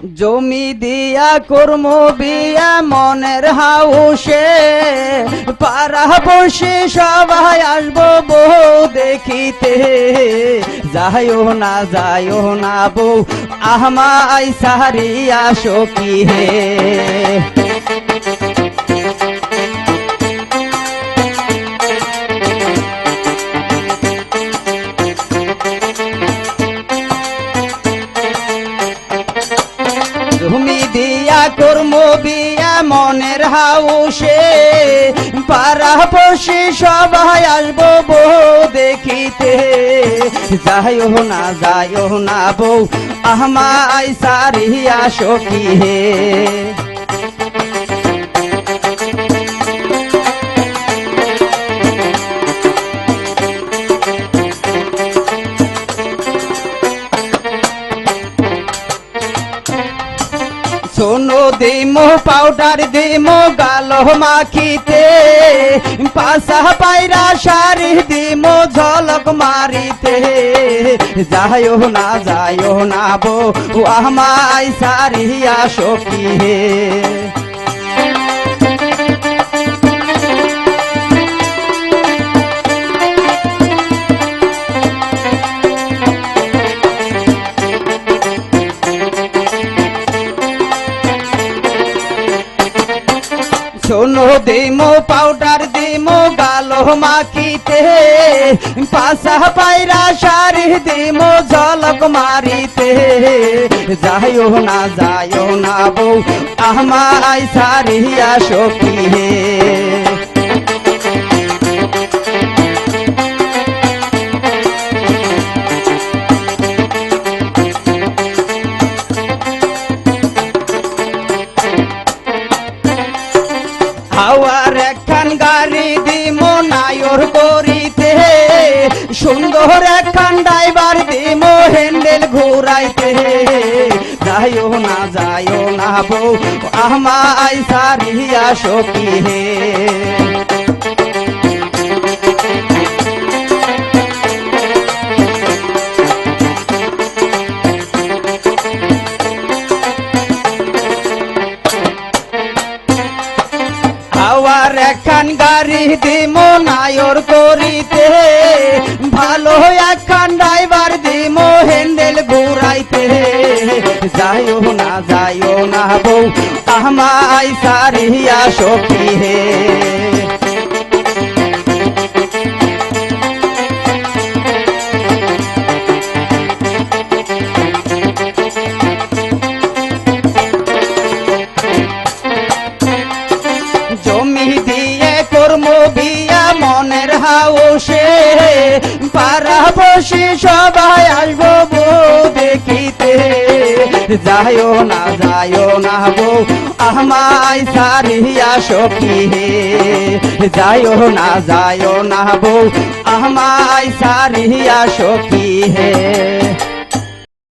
জমি দিয়া কর্ম বিয়া মনের হাউসে পাড়া বসে সবাই আসবো বউ দেখিতে যাইও না বউ আমায় সারিয়া সখী হে তুমি দিয়া কর্ম বিয়া মনের হাউসে পাড়া বসে সবাই আসবো বউ দেখিতে যাইও না বউ আমায় সারিয়া সখী হে সোনো দিমো পাউডার দিমো গালো মাখিতে পাশা পায়রা শাড়ি দিমো ঝলক মারিতে যাইও না বউ আমায় সারিয়া সখী হে সোনো দিমো পাউডার দিমো গালো মাখিতে পাশা পায়রা শাড়ি দিমো ঝলক মারিতে যাইও না বউ আমায় সারিয়া সখী হে হাওয়ার একখান গাড়ি দিমো নায়র করিতে সুন্দর একখান ড্রাইভার দিমো হ্যান্ডেল ঘুরাইতে যাইও না বউ আমায় সারিয়া সখী হে হাওয়ার একখান গাড়ি দিমো নায়র করিতে ভালো একখান ড্রাইভার দিমো হ্যান্ডেল ঘুরাইতে যাইও না বউ আমায় সারিয়া সখী হে জমি দিয়ে কর্ম বিয়া মনের হাউসে পাড়া বসে সবাই আসবো বউ দেখিতে যাইও না বউ আমায় সারিয়া সখী হে যাইও না বউ আমায় সারিয়া সখী হে